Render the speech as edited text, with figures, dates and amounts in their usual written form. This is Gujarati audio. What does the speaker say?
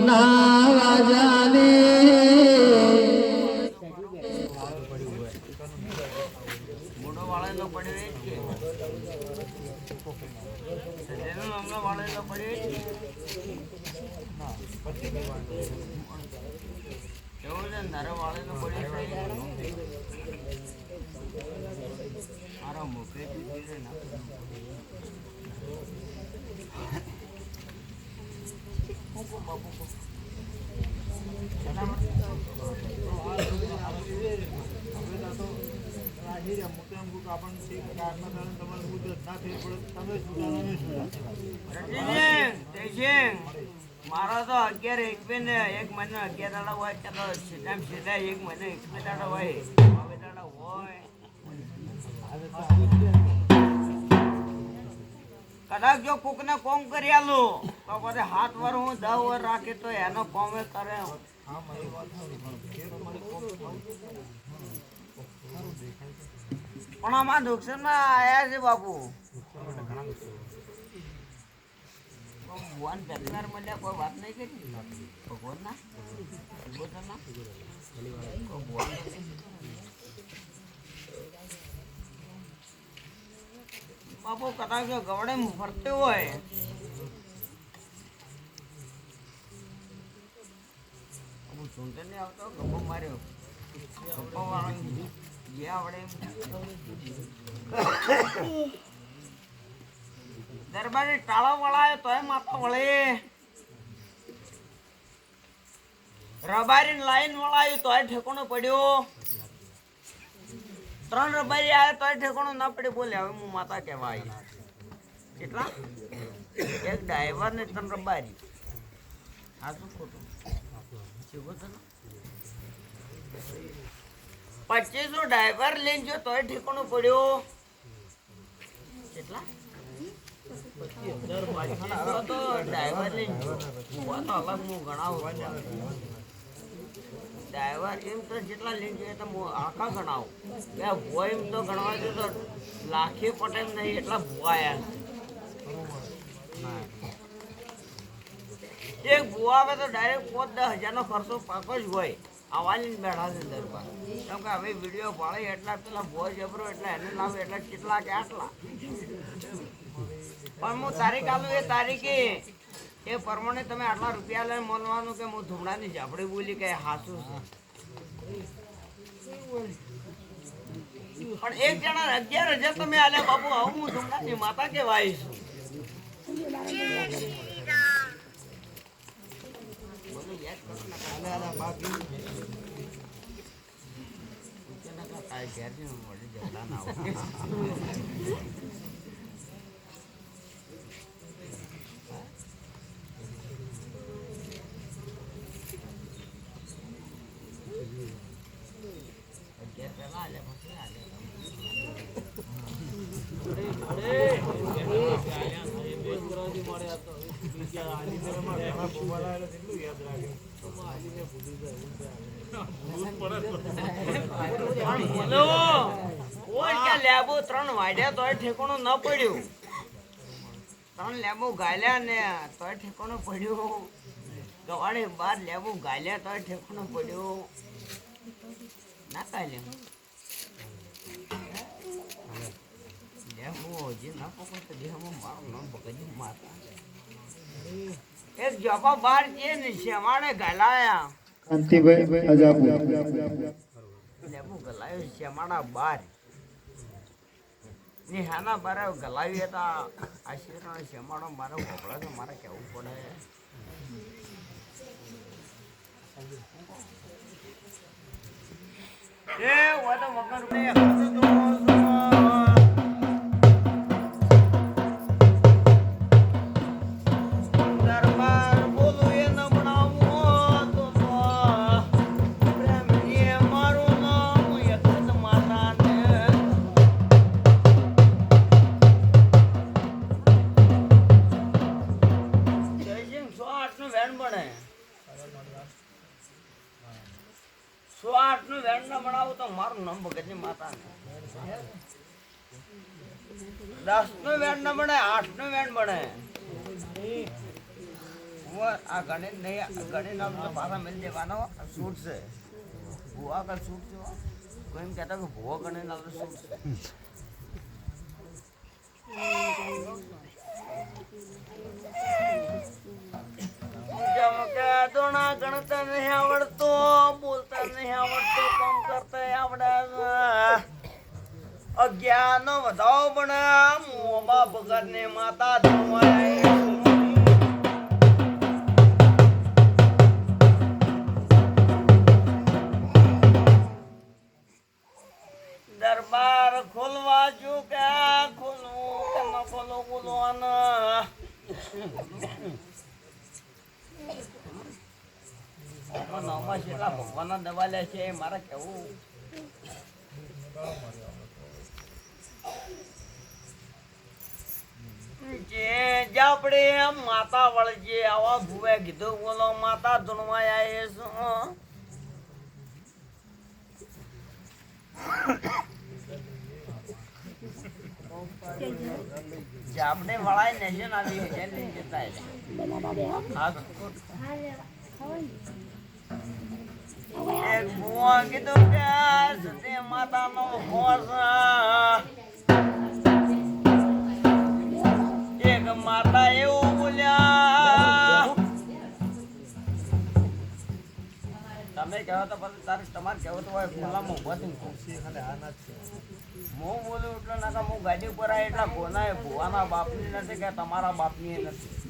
ના જાને મોટો વાળેલો પડ્યો એ જ કે જેનો હમણાં વાળેલો પડ્યો એ એવું છે નારો વાળેલો પડ્યો મારો મુખે મારો તો 11 એક મહિને 11 દાડા હોય સીધા 1 મહિને 1 દાડા હોય હવે દાડા હોય કદાચ જો કોક ને કોમ કરી આલું તો પછી 7 વાર હું 10 વાર રાખી તો એનો કોમે કરે પણ આમાં નુકસાન માં આયા છે બાપુ ભગવાન બેકાર મળ્યા કોઈ વાત નહીં કરી ભગવાન ના બાપુ કદાચ ગવડે ફરતે હોય ચૂંટે નહીં આવતો ગપ્પો માર્યો ગપ્પો વાળો જે આવડે દરબારી ટાળો વળાયો તોય માથા વળે રબારી લાઈન વળાયું તોય ઠેકોણો પડ્યો 3 રબારી આવ્યા તોય ઠેકોણો ના પડ્યો બોલે હવે હું માતા કહેવાય કેટલા એક ડ્રાઈવર ને 3 રબારી આ શું ખોટું 2500 ડ્રાઈવર લઈને જો તોય ઠેકોણો પડ્યો કેટલા તો ડ્રાઈવર લઈને અલગ હું ગણાવું ડ્રાઈવર એમ તો જેટલા લઈને જોઈએ તો આખા ગણાવું કે ભૂવા એમ તો ગણવા જોઈએ તો લાખે પટેલ નહીં એટલા ભૂવાયા એક ભૂવા આવે તો ડાયરેક્ટ 5-10 હજારનો ખર્ચો પાકો જ હોય આવાલી બેઠા છે દરબાર કેમ કે હવે વિડીયો પાડે એટલા પેલા ભૂવા જબરો એટલે એને લાવે એટલે કેટલા કે આટલા પણ હું તારીખ આલું એ તારીખે એ પ્રમાણે તમે આટલા રૂપિયા લઈને મળવાનું કે હું ધૂમડાની ઝાપડી બોલી કે હાસું છે પણ એક જણા 11,000 તમે આલ્યા બાપુ હવે હું ધૂમડાની માતા કહેવાય છું લેબો 3 વાડ્યા તોય ઠેકોણું ન પડ્યું 3 લેબો ગાલ્યા ને તોય ઠેકોણું પડ્યું ગવાડે 12 લેબો ગાલ્યા તોય ઠેકોણું પડ્યું ના કાલે લેબો જે ના પકડ તો દેહમાં મારું નામ પકડી માતા એક જપા 12 જે ને શેમાડે ગાલાયા કાંતિભાઈ અજાપુર લેબુ ગલાયો શેમાડા 12 નિહાના બારે ગલાવી હતા આશીર્વાદ શેમાડો મારો ભોગળો તો મારે કેવું પડે એ વાતો વગર મે હસતો મારું નામ ભગતની માતા 10 નો વેણ ન બને 8 નો વેણ બને આ ગણિત નહીં ગણિત નામ તો પાછા મિલ દેવાનો સૂટ છે ભુવા કા સૂટ છે કોઈ એમ કહેતા કે ભુવા ગણિત નામ સૂટ છે જેમ કે દોણા ગણતા નહીં આવડતો બોલતા નહીં આવડતો કામ કરતા આવડે અજ્ઞાન વધાવો પણ મોબા ભગત ને માતા ધોવાય દરબાર ખોલવા જો કે ખોલું કે ન ખોલો બોલવાના નવમાં જેટલા ભગવાનના દવા લે છે મારે કેવું જે આપણે માતા વળજે આવા ભૂવે કીધું બોલો માતા ધૂણવા આવે શું આપણે વળાય નેશન આવી લઈ જતા એક ભૂવા કીધું કે સતી માતાનો હોશ એક માતા એવું બોલ્યા તમે કહેવો તો પછી તારે તમારે કહેવું તો હોય ખોલામાં ઉભા થઈને હું બોલું એટલે ના હું ગાડી ઉપર આવ્યા એટલા કોના ભુવાના બાપની નથી કે તમારા બાપની નથી